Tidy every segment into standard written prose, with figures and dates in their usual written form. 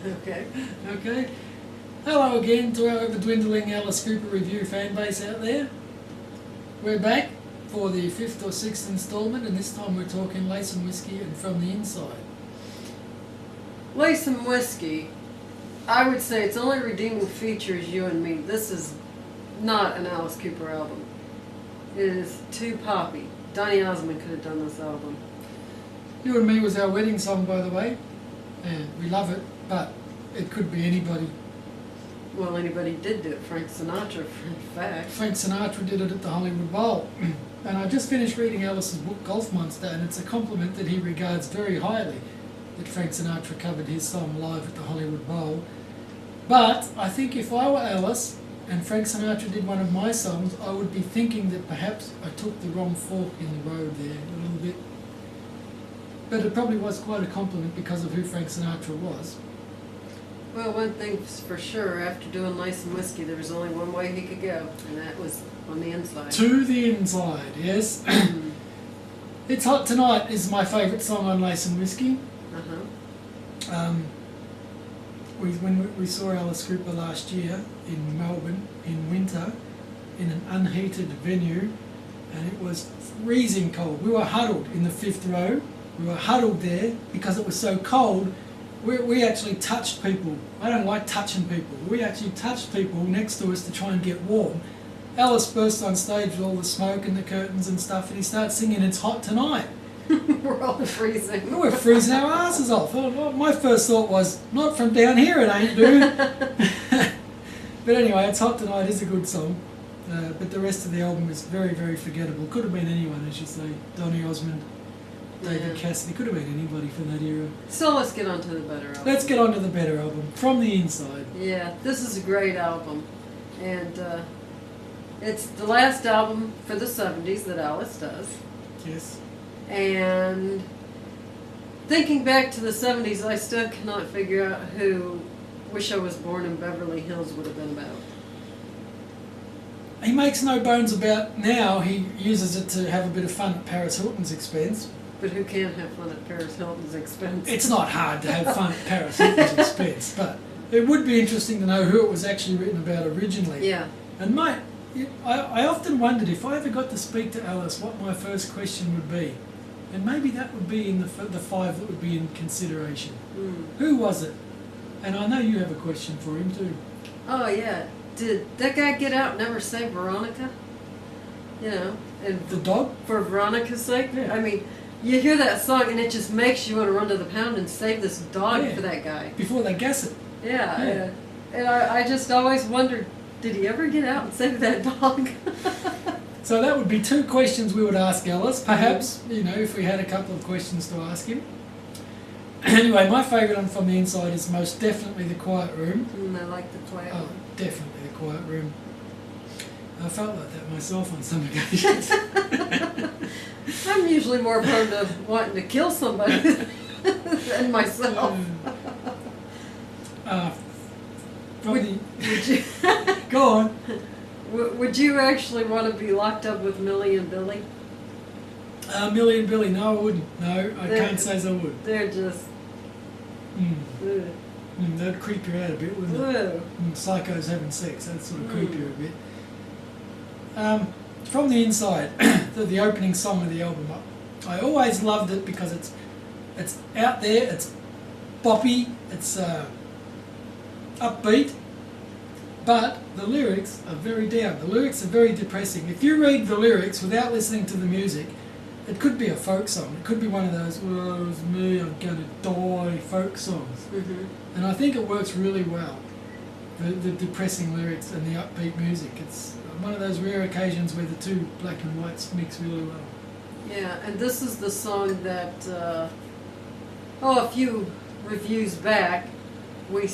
Okay. Okay. Hello again to our ever-dwindling Alice Cooper review fan base out there. We're back for the 5th or 6th instalment, and this time we're talking Lace and Whiskey and From the Inside. Lace and Whiskey, I would say its only redeeming feature is You and Me. This is not an Alice Cooper album. It is too poppy. Donny Osmond could have done this album. You and Me was our wedding song, by the way, and we love it, but it could be anybody. Well, anybody did do it. Frank Sinatra, in fact. Frank Sinatra did it at the Hollywood Bowl. And I just finished reading Alice's book, Golf Monster, and it's a compliment that he regards very highly, that Frank Sinatra covered his song live at the Hollywood Bowl. But I think if I were Alice and Frank Sinatra did one of my songs, I would be thinking that perhaps I took the wrong fork in the road there a little bit. But it probably was quite a compliment because of who Frank Sinatra was. Well, one thing's for sure, after doing Lace and Whiskey, there was only one way he could go, and that was on the inside. To the inside, yes. It's Hot Tonight is my favourite song on Lace and Whiskey. When we saw Alice Cooper last year in Melbourne in winter in an unheated venue, and it was freezing cold. We were huddled in the 5th row. We were huddled there because it was so cold. We actually touched people. I don't like touching people. We actually touched people next to us to try and get warm. Alice burst on stage with all the smoke and the curtains and stuff, and he starts singing It's Hot Tonight. We're all freezing. We're freezing our asses off. My first thought was, not from down here it ain't, dude. But anyway, It's Hot Tonight is a good song. But the rest of the album is very, very forgettable. Could have been anyone, as you say. Donny Osmond, David Cassidy, could have been anybody from that era. So let's get on to the better album. Let's get on to the better album, From the Inside. Yeah, this is a great album. And it's the last album for the 70s that Alice does. Yes. And thinking back to the 70s, I still cannot figure out who Wish I Was Born in Beverly Hills would have been about. He makes no bones about now he uses it to have a bit of fun at Paris Hilton's expense. But who can't have fun at Paris Hilton's expense? It's not hard to have fun at Paris Hilton's expense, but it would be interesting to know who it was actually written about originally. Yeah. And mate, I often wondered if I ever got to speak to Alice, what my first question would be. And maybe that would be in the 5 that would be in consideration. Who was it? And I know you have a question for him too. Oh, yeah. Did that guy get out and never say Veronica? You know, and The dog? for Veronica's sake? Yeah. I mean, you hear that song and it just makes you want to run to the pound and save this dog Yeah. for that guy. Before they gas it. Yeah. Yeah. And I just always wondered, did he ever get out and save that dog? So that would be 2 questions we would ask Alice, perhaps, you know, if we had a couple of questions to ask him. Anyway, my favourite on From the Inside is most definitely The Quiet Room. I like the quiet Oh, one. definitely The Quiet Room. I felt like that myself on some occasions. I'm usually more prone to wanting to kill somebody than myself. From the, Would you, go on. would you actually want to be locked up with Millie and Billy? Millie and Billy, no I wouldn't. No, I can't say as I would. They're just... ugh. That'd creep you out a bit, wouldn't it? Ugh. Psychos having sex, that'd sort of creep you a bit. From the Inside, the opening song of the album, I always loved it because it's out there, it's boppy, it's upbeat, but the lyrics are very down. The lyrics are very depressing. If you read the lyrics without listening to the music, it could be a folk song. It could be one of those, "Oh, it's me, I'm gonna die" folk songs. And I think it works really well. The depressing lyrics and the upbeat music. It's one of those rare occasions where the 2 black and whites mix really well. Yeah, and this is the song that, a few reviews back, we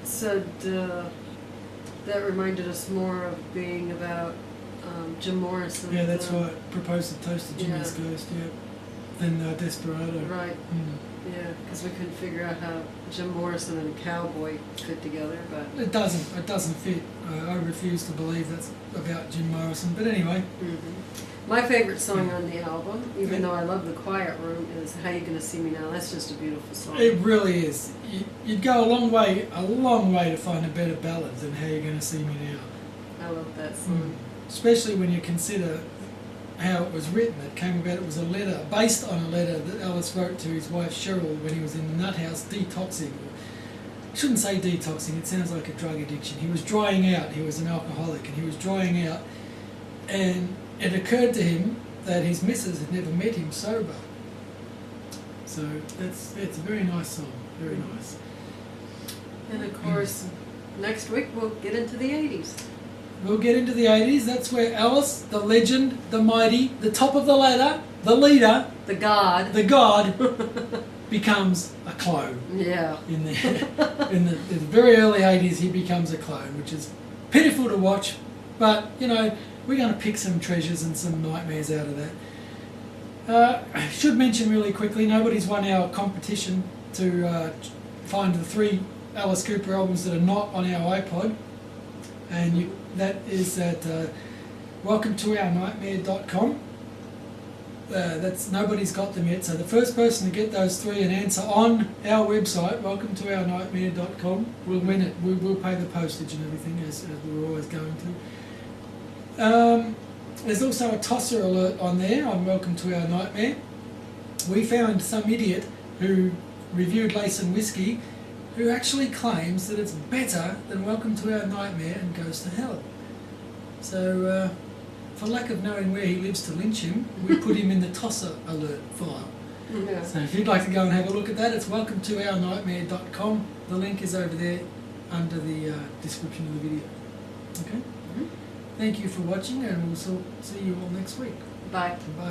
said that reminded us more of being about Jim Morrison. Yeah, that's right. Proposed to Toast to Jimmy's Ghost, yeah. Than Desperado. Right. Yeah, because we couldn't figure out how Jim Morrison and a cowboy fit together, but... It doesn't fit. I refuse to believe that's about Jim Morrison, but anyway. My favorite song on the album, even though I love The Quiet Room, is How You Gonna See Me Now. That's just a beautiful song. It really is. You'd go a long way to find a better ballad than How You Gonna See Me Now. I love that song. Especially when you consider how it was written. It came about, it was a letter, based on a letter that Ellis wrote to his wife Cheryl when he was in the nut house detoxing. I shouldn't say detoxing, it sounds like a drug addiction. He was drying out, he was an alcoholic, and he was drying out, and it occurred to him that his missus had never met him sober. So it's a very nice song, very nice. And of course, next week we'll get into the 80s. We'll get into the 80s. That's where Alice, the legend, the mighty, the top of the ladder, the leader, the god, becomes a clone. Yeah. In the very early 80s, he becomes a clone, which is pitiful to watch. But you know, we're going to pick some treasures and some nightmares out of that. I should mention really quickly, nobody's won our competition to find the 3 Alice Cooper albums that are not on our iPod. And that is at welcometournightmare.com. That's nobody's got them yet, so the first person to get those 3 and answer on our website, welcometournightmare.com, will win it. We'll pay the postage and everything, as we were always going to. There's also a tosser alert on there on Welcome to Our Nightmare. We found some idiot who reviewed Lace and Whiskey who actually claims that it's better than Welcome to Our Nightmare and goes to hell. So, for lack of knowing where he lives to lynch him, we put him in the tosser alert file. Yeah. So if you'd like to go and have a look at that, it's welcometournightmare.com. The link is over there under the description of the video. Okay? Thank you for watching, and we'll see you all next week. Bye. Bye.